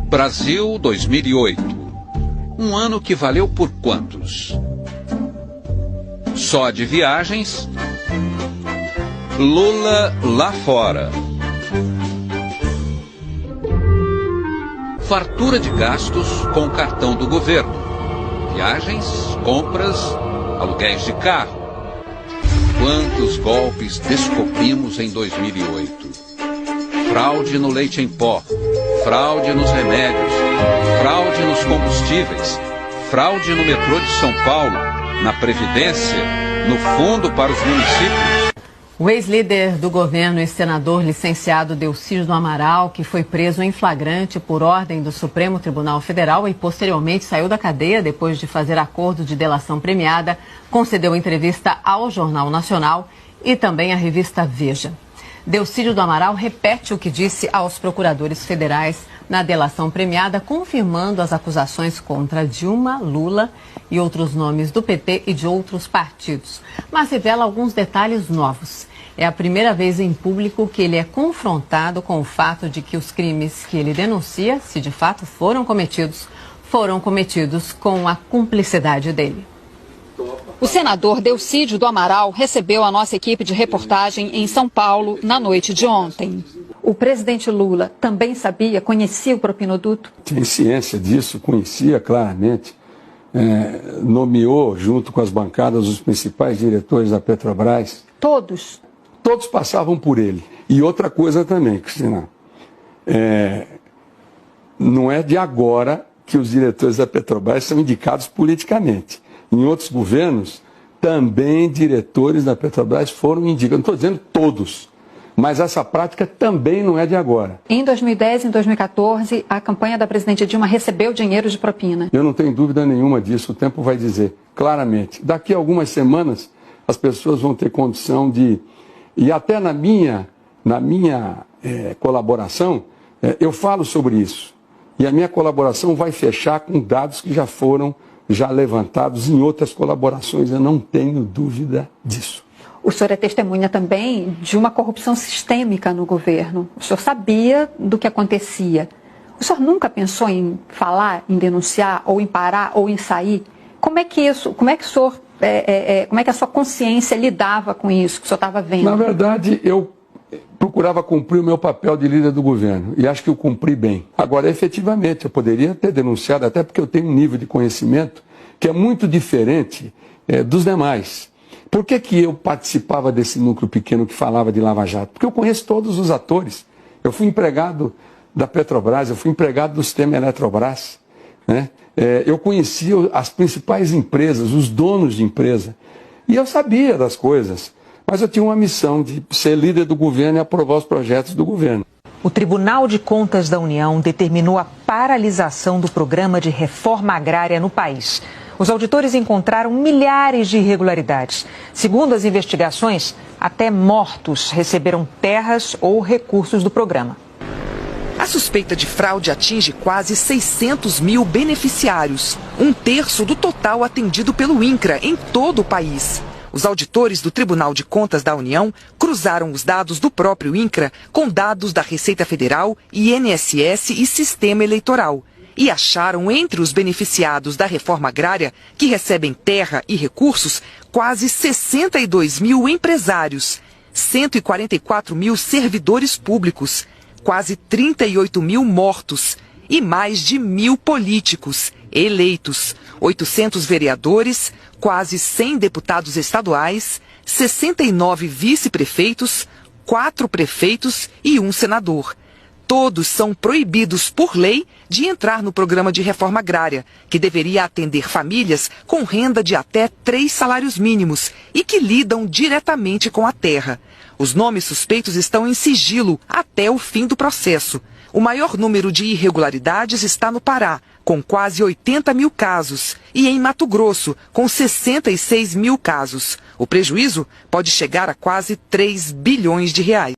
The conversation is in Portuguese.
Brasil 2008. Um ano que valeu por quantos? Só de viagens, Lula lá fora. Fartura de gastos com o cartão do governo. Viagens, compras, aluguéis de carro. Quantos golpes descobrimos em 2008? Fraude no leite em pó, fraude nos remédios, fraude nos combustíveis, fraude no metrô de São Paulo, na Previdência, no fundo para os municípios. O ex-líder do governo e senador licenciado Delcídio do Amaral, que foi preso em flagrante por ordem do Supremo Tribunal Federal e posteriormente saiu da cadeia depois de fazer acordo de delação premiada, concedeu entrevista ao Jornal Nacional e também à revista Veja. Delcídio do Amaral repete o que disse aos procuradores federais na delação premiada, confirmando as acusações contra Dilma, Lula e outros nomes do PT e de outros partidos. Mas revela alguns detalhes novos. É a primeira vez em público que ele é confrontado com o fato de que os crimes que ele denuncia, se de fato foram cometidos com a cumplicidade dele. O senador Delcídio do Amaral recebeu a nossa equipe de reportagem em São Paulo na noite de ontem. O presidente Lula também sabia, conhecia o propinoduto? Tem ciência disso, conhecia claramente. Nomeou, junto com as bancadas, os principais diretores da Petrobras. Todos? Todos passavam por ele. E outra coisa também, Cristina, não é de agora que os diretores da Petrobras são indicados politicamente. Em outros governos, também diretores da Petrobras foram indicados. Não estou dizendo todos, mas essa prática também não é de agora. Em 2010 e em 2014, a campanha da presidente Dilma recebeu dinheiro de propina. Eu não tenho dúvida nenhuma disso, o tempo vai dizer claramente. Daqui a algumas semanas, as pessoas vão ter condição de... E até na minha colaboração, eu falo sobre isso. E a minha colaboração vai fechar com dados que já foram levantados em outras colaborações, eu não tenho dúvida disso. O senhor é testemunha também de uma corrupção sistêmica no governo. O senhor sabia do que acontecia. O senhor nunca pensou em falar, em denunciar, ou em parar, ou em sair? Como é que a sua consciência lidava com isso que o senhor estava vendo? Na verdade, eu procurava cumprir o meu papel de líder do governo, e acho que eu cumpri bem. Agora, efetivamente, eu poderia ter denunciado, até porque eu tenho um nível de conhecimento que é muito diferente dos demais. Por que eu participava desse núcleo pequeno que falava de Lava Jato? Porque eu conheço todos os atores. Eu fui empregado da Petrobras, eu fui empregado do sistema Eletrobras, né? Eu conhecia as principais empresas, os donos de empresa, e eu sabia das coisas. Mas eu tinha uma missão de ser líder do governo e aprovar os projetos do governo. O Tribunal de Contas da União determinou a paralisação do programa de reforma agrária no país. Os auditores encontraram milhares de irregularidades. Segundo as investigações, até mortos receberam terras ou recursos do programa. A suspeita de fraude atinge quase 600 mil beneficiários, 1/3 do total atendido pelo INCRA em todo o país. Os auditores do Tribunal de Contas da União cruzaram os dados do próprio INCRA com dados da Receita Federal, INSS e Sistema Eleitoral. E acharam entre os beneficiados da reforma agrária, que recebem terra e recursos, quase 62 mil empresários, 144 mil servidores públicos, quase 38 mil mortos e mais de 1.000 políticos eleitos, 800 vereadores, quase 100 deputados estaduais, 69 vice-prefeitos, 4 prefeitos e 1 senador. Todos são proibidos por lei de entrar no programa de reforma agrária, que deveria atender famílias com renda de até 3 salários mínimos e que lidam diretamente com a terra. Os nomes suspeitos estão em sigilo até o fim do processo. O maior número de irregularidades está no Pará, com quase 80 mil casos, e em Mato Grosso, com 66 mil casos. O prejuízo pode chegar a quase 3 bilhões de reais.